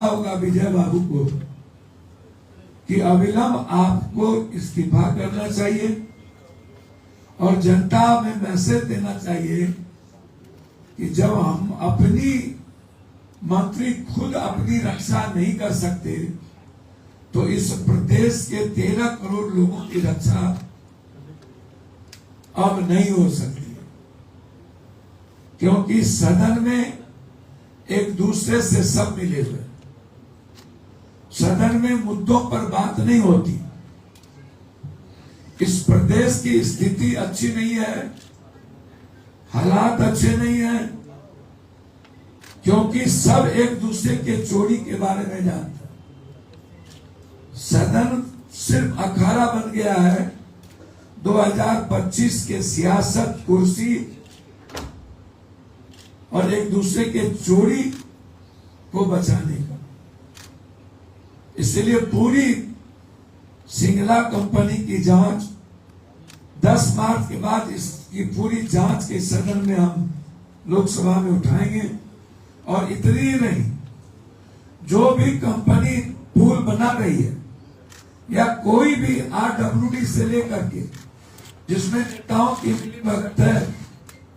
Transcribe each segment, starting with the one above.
होगा विजय बाबू को कि अविलंब आपको इस्तीफा करना चाहिए और जनता में मैसेज देना चाहिए कि जब हम अपनी मंत्री खुद अपनी रक्षा नहीं कर सकते तो इस प्रदेश के 13 करोड़ लोगों की रक्षा अब नहीं हो सकती, क्योंकि सदन में एक दूसरे से सब मिले हुए, सदन में मुद्दों पर बात नहीं होती। इस प्रदेश की स्थिति अच्छी नहीं है, हालात अच्छे नहीं है, क्योंकि सब एक दूसरे के चोरी के बारे में जानते हैं। सदन सिर्फ अखाड़ा बन गया है 2025 के सियासत, कुर्सी और एक दूसरे के चोरी को बचाने का। इसलिए पूरी सिंगला कंपनी की जांच 10 मार्च के बाद इसकी पूरी जांच के सदन में हम लोकसभा में उठाएंगे। और इतनी नहीं, जो भी कंपनी पुल बना रही है या कोई भी RWD से लेकर के जिसमें नेताओं की मिलीभगत है,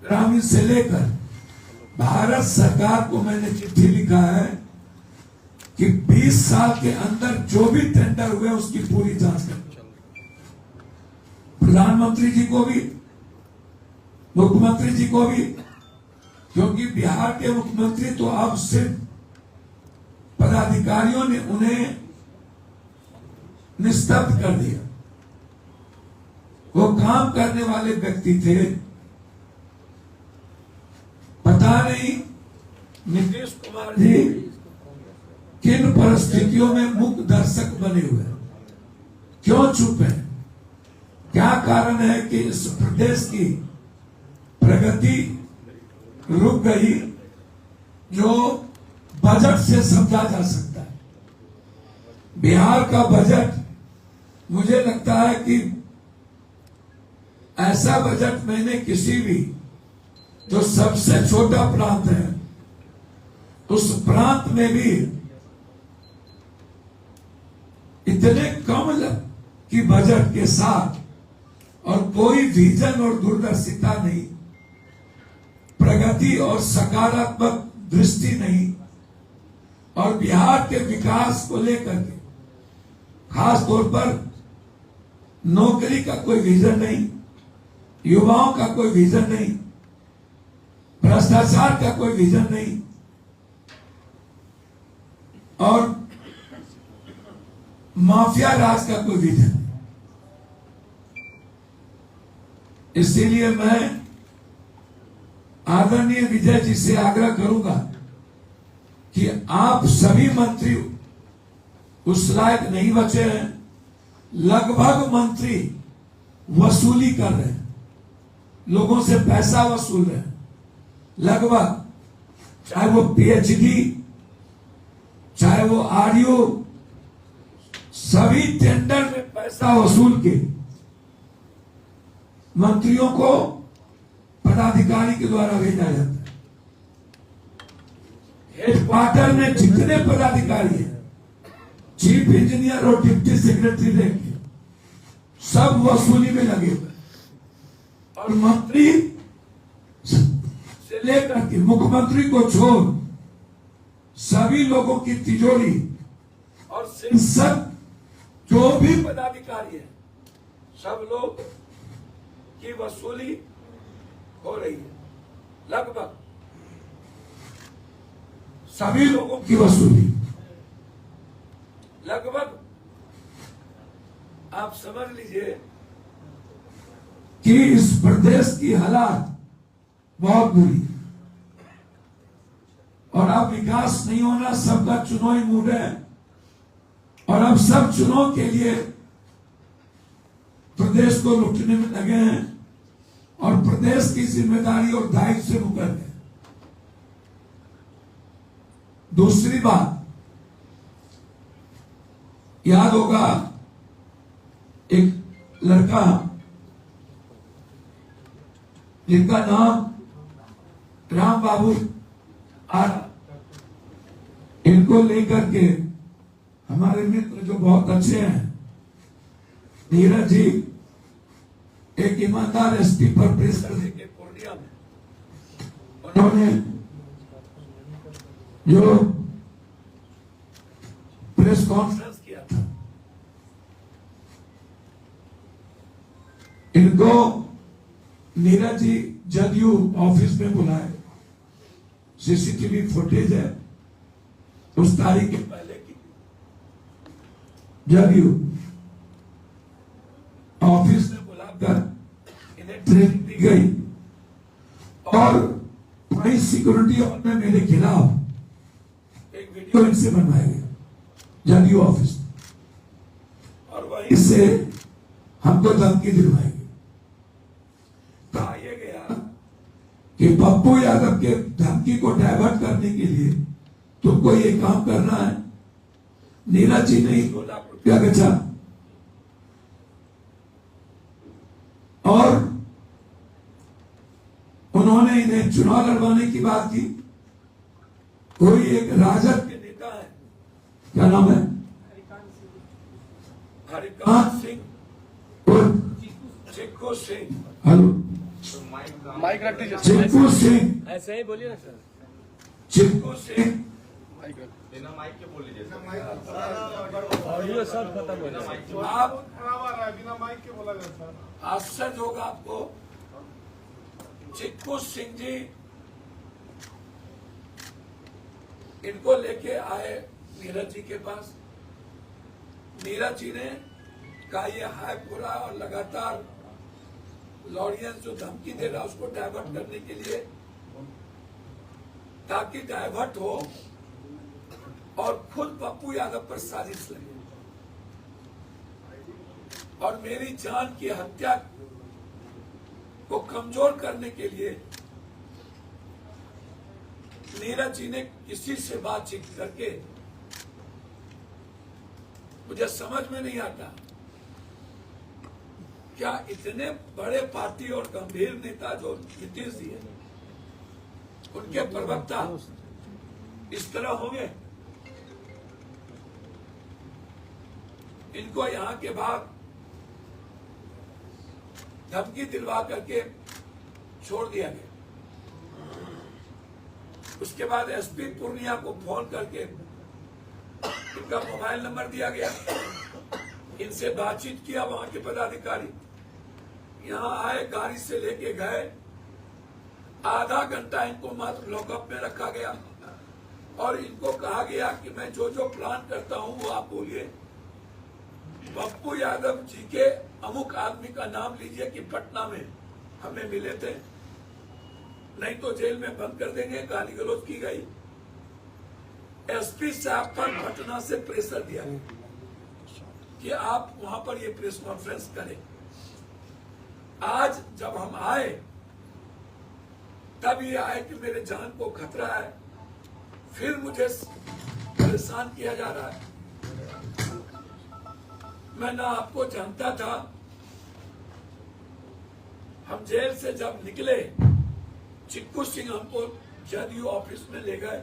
ग्रामीण से लेकर भारत सरकार को मैंने चिट्ठी लिखा है कि 20 साल के अंदर जो भी टेंडर हुए उसकी पूरी जांच करें। प्रधानमंत्री जी को भी, मुख्यमंत्री जी को भी, क्योंकि बिहार के मुख्यमंत्री तो अब सिर्फ पदाधिकारियों ने उन्हें निस्तब्ध कर दिया। वो काम करने वाले व्यक्ति थे। पता नहीं नीतीश कुमार जी किन परिस्थितियों में मुख्य दर्शक बने हुए हैं, क्यों चुप है? क्या कारण है कि इस प्रदेश की प्रगति रुक गई, जो बजट से समझा जा सकता है? बिहार का बजट मुझे लगता है कि ऐसा बजट मैंने किसी भी, जो सबसे छोटा प्रांत है उस प्रांत में भी इतने कम की बजट के साथ और कोई विजन और दूरदर्शिता नहीं, प्रगति और सकारात्मक दृष्टि नहीं, और बिहार के विकास को लेकर के खास तौर पर नौकरी का कोई विजन नहीं, युवाओं का कोई विजन नहीं, भ्रष्टाचार का कोई विजन नहीं, और माफिया राज का कोई विजन नहीं। इसीलिए मैं आदरणीय विजय जी से आग्रह करूंगा कि आप सभी मंत्री उस लायक नहीं बचे हैं। लगभग मंत्री वसूली कर रहे हैं, लोगों से पैसा वसूल रहे हैं, लगभग, चाहे वो PhD, चाहे वो RU, सभी टेंडर में पैसा वसूल के मंत्रियों को पदाधिकारी के द्वारा भेजा जाता है। हेडक्वार्टर में जितने पदाधिकारी हैं, चीफ इंजीनियर और डिप्टी सेक्रेटरी देखिए, सब वसूली में लगे हुए, और मंत्री से लेकर के मुख्यमंत्री को छोड़ सभी लोगों की तिजोरी और संसद जो भी पदाधिकारी है, सब लोग की वसूली हो रही है। लगभग सभी लोगों की वसूली, लगभग आप समझ लीजिए कि इस प्रदेश की हालात बहुत बुरी, और अब विकास नहीं होना, सबका चुनावी मूड है, और अब सब चुनाव के लिए प्रदेश को लुटने में लगे हैं और प्रदेश की जिम्मेदारी और दायित्व से मुकर गए। दूसरी बात, याद होगा एक लड़का जिनका नाम राम बाबू इनको लेकर के हमारे मित्र जो बहुत अच्छे हैं, नीरज जी एक ईमानदार एसपी पर प्रेशर देके पूर्णिया में उन्होंने जो प्रेस कॉन्फ्रेंस किया था, इनको नीरज जी जदयू ऑफिस में बुलाए, सीसीटीवी फुटेज है उस तारीख के पहले की, जदयू ऑफिस में बुलाकर इन्हें ट्रेनिंग दी गई और वही सिक्योरिटी हॉल में मेरे खिलाफ एक वीडियो इनसे बनवाया गया जदयू ऑफिस और वहीं से हमको धमकी दिलवाई गई। कहा यह गया कि पप्पू यादव के धमकी को डाइवर्ट करने के लिए तुमको ये काम करना है। नीरज जी ने 2 लाख रुपया बेचा और उन्होंने इन्हें चुनाव लड़वाने की बात की। कोई एक राजद के नेता है, क्या नाम है, हरिकांत सिंह और चिक्कू सिंह, हेलो माइक रख दीजिए, चिक्कू सिंह, ऐसे ही बोलिए ना सर, चिक्कू सिंह बिना माइक के बोल लीजिए ऑडियो सब खत्म हो जाए। आप बिना माइक के बोला जाता है। आश्चर्य होगा आपको, चिक्कू सिंह जी इनको लेके आए नीरज जी के पास। नीरज जी ने कहा यह है पूरा और लगातार लॉरियंस जो धमकी दे रहा है उसको डाइवर्ट करने के लिए, ताकि डाइवर्ट हो और खुद पप्पू यादव पर साजिश लगे और मेरी जान की हत्या को कमजोर करने के लिए नीरज जी ने किसी से बातचीत करके, मुझे समझ में नहीं आता क्या इतने बड़े पार्टी और गंभीर नेता जो नीतीश जी है उनके प्रवक्ता इस तरह होंगे। इनको यहां के बाद धमकी दिलवा करके छोड़ दिया गया। उसके बाद एसपी पूर्णिया को फोन करके इनका मोबाइल नंबर दिया गया, इनसे बातचीत किया। वहां के पदाधिकारी यहां आए, गाड़ी से लेके गए, आधा घंटा इनको मात्र लॉकअप में रखा गया और इनको कहा गया कि मैं जो जो प्लान करता हूं वो आप बोलिए। पप्पू यादव जी के अमुक आदमी का नाम लीजिए कि पटना में हमें मिले थे, नहीं तो जेल में बंद कर देंगे। गाली गलौज की गई। एसपी साहब पर पटना से प्रेशर दिया कि आप वहां पर ये प्रेस कॉन्फ्रेंस करें। आज जब हम आए तब ये आए कि मेरे जान को खतरा है, फिर मुझे परेशान किया जा रहा है। मैं ना आपको जानता था। हम जेल से जब निकले, चिक्कू सिंह हमको जदयू ऑफिस में ले गए।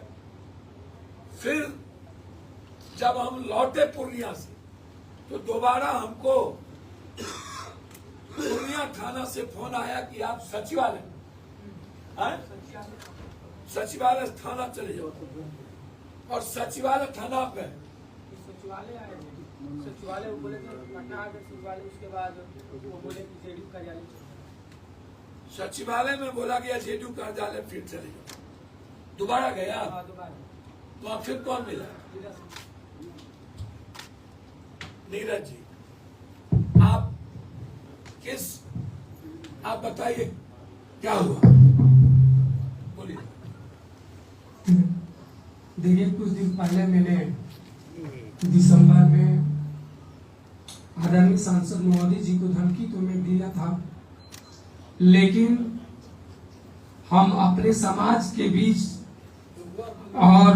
फिर जब हम लौटे पूर्णिया से तो दोबारा हमको पूर्णिया थाना से फोन आया कि आप सचिवालय थाना चले जाओ और सचिवालय थाना पे सचिवालय आए, सचिवालय वो बोले पटना आ गए सचिवालय। उसके बाद वो बोले कि जेडीयू कार्यालय, सचिवालय में बोला गया जेडीयू कार्यालय फिर चले जाओ। दोबारा गया तो आप फिर कौन मिला? नीरज जी। आप आप बताइए क्या हुआ, बोलिए। देखिए, कुछ दिन पहले मैंने दिसंबर में आदरणीय सांसद मोदी जी को धमकी तो मैं दिया था, लेकिन हम अपने समाज के बीच और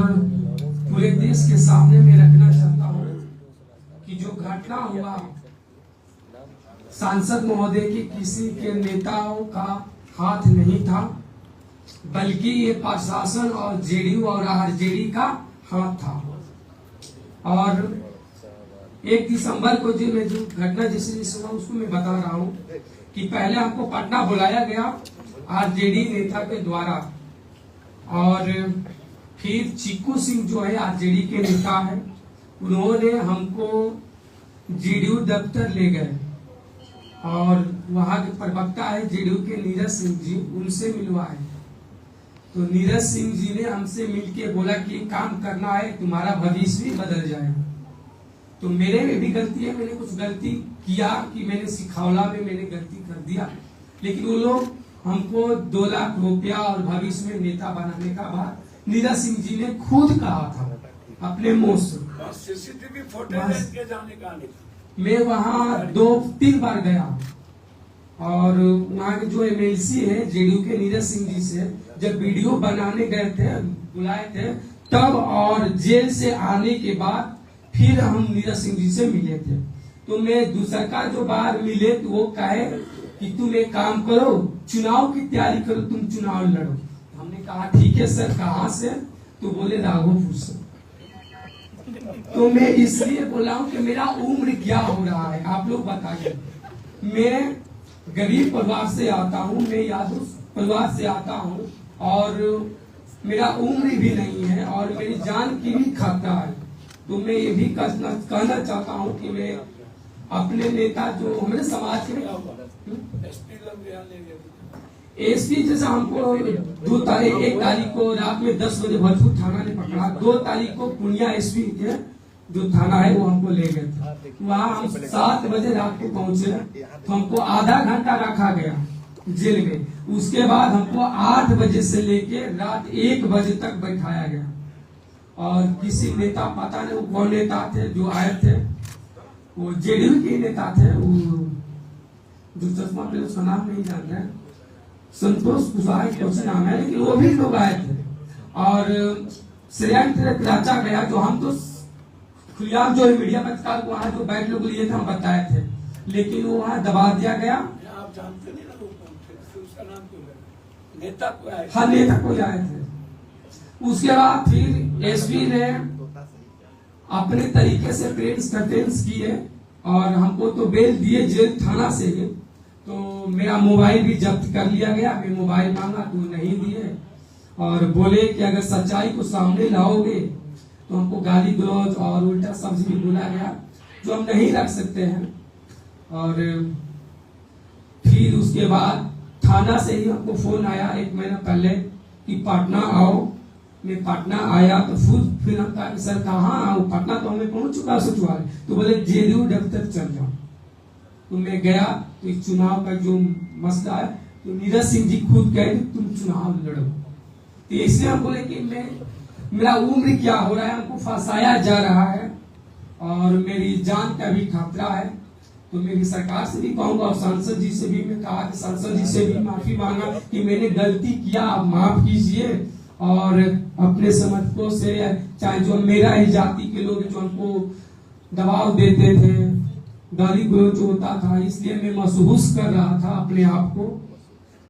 पूरे देश के सामने में रखना चाहता हूं कि जो घटना हुआ सांसद महोदय के किसी के नेताओं का हाथ नहीं था, बल्कि ये प्रशासन और जेडीयू और आरजेडी का हाथ था। और 1 दिसंबर को जो मैं जो घटना जैसे हुआ उसको मैं बता रहा हूँ कि पहले हमको पटना बुलाया गया आरजेडी नेता के द्वारा, और फिर चिक्कू सिंह जो है आरजेडी के नेता है, उन्होंने हमको जेडीयू दफ्तर ले गए और वहां के प्रवक्ता है जेडीयू के नीरज सिंह जी, उनसे मिलवाए। तो नीरज सिंह जी ने हमसे मिलके बोला कि काम करना है, तुम्हारा भविष्य भी बदल जाएगा। तो मेरे में भी गलती है, मैंने कुछ गलती किया कि मैंने सिखावला में मैंने गलती कर दिया, लेकिन वो लोग हमको 2 लाख रुपया और भविष्य में नेता बनाने का बात नीरज सिंह जी ने खुद कहा था अपने मुंह से। सीसीटीवी फुटेज के जाने का नहीं। मैं वहाँ 2-3 बार गया और वहाँ के जो एमएलसी है जेडीयू के नीरज सिंह जी से जब वीडियो बनाने गए थे, बुलाए थे तब, और जेल से आने के बाद फिर हम नीरज सिंह जी से मिले थे। तो मैं दूसरा का जो बार मिले तो वो कहे कि तुम एक काम करो, चुनाव की तैयारी करो, तुम चुनाव लड़ो। हमने कहा ठीक है सर, कहाँ से? तो बोले राघोपुर से। तो मैं इसलिए बोला हूँ कि मेरा उम्र क्या हो रहा है, आप लोग बताइए। मैं गरीब परिवार से आता हूँ, मैं यादव परिवार से आता हूँ, और मेरा उम्र भी नहीं है और मेरी जान की भी खतरा है। तो मैं ये भी कहना चाहता हूँ कि मैं अपने नेता जो हमारे समाज के एसपी जैसा हमको 1 तारीख को रात में 10 बजे भरतपुर थाना ने पकड़ा, 2 तारीख को पुनिया एसपी के जो थाना है वो हमको ले गए थे। वहाँ हम 7 बजे रात को पहुंचे तो हमको आधा घंटा रखा गया जेल में। उसके बाद हमको 8 बजे से लेके रात 1 बजे तक बैठाया गया, और किसी नेता, पता नहीं वो कौन नेता थे जो आए थे, वो जेडीयू के नेता थे, वो जो चश्मा पे उसका नाम नहीं जान रहे, संतोष कुशवाहा कुछ नाम है, लेकिन वो भी लोग आए थे। और श्रेयांक राचा गया, जो हम तो खुलेआम जो मीडिया पत्रकार को वहाँ जो बैठ लोग लिए थे हम बताए थे, लेकिन वो वहाँ दबा दिया गया। आप जानते नहीं ना वो कौन थे, उसका नाम क्यों है? नेता को आए? हाँ, नेता को आए थे। उसके बाद फिर एसपी ने अपने तरीके से प्रेस कटेंस किए और हमको तो बेल दिए जेल थाना से ही। तो मेरा मोबाइल भी जब्त कर लिया गया, मैं मोबाइल मांगा तो नहीं दिए, और बोले कि अगर सच्चाई को सामने लाओगे तो हमको गाली गलौज और उल्टा शब्द भी बोला गया, जो हम नहीं रख सकते हैं। और फिर उसके बाद थाना से ही हमको फोन आया 1 महीना पहले कि पटना आओ। मैं पटना आया तो फिर हम कहा सर कहाँ आऊँ, पटना तो हमें पहुंच चुका सचिवालय। तो बोले जेडीयू दफ्तर चल जाओ। तो मैं गया तो इस चुनाव का जो मसला है तो नीरज सिंह जी खुद कहे तुम चुनाव लड़ो। तो इसलिए हम बोले कि मेरा उम्र क्या हो रहा है, हमको फंसाया जा रहा है और मेरी जान का भी खतरा है। तो मेरी सरकार से भी कहूंगा और सांसद जी से भी मैं कहा कि सांसद जी से भी माफी मांगा कि मैंने गलती किया, आप माफ कीजिए। और अपने समर्थकों से, चाहे जो मेरा ही जाति के लोग जो हमको दबाव देते थे, गाली गलौज होता था, इसलिए मैं महसूस कर रहा था अपने आप को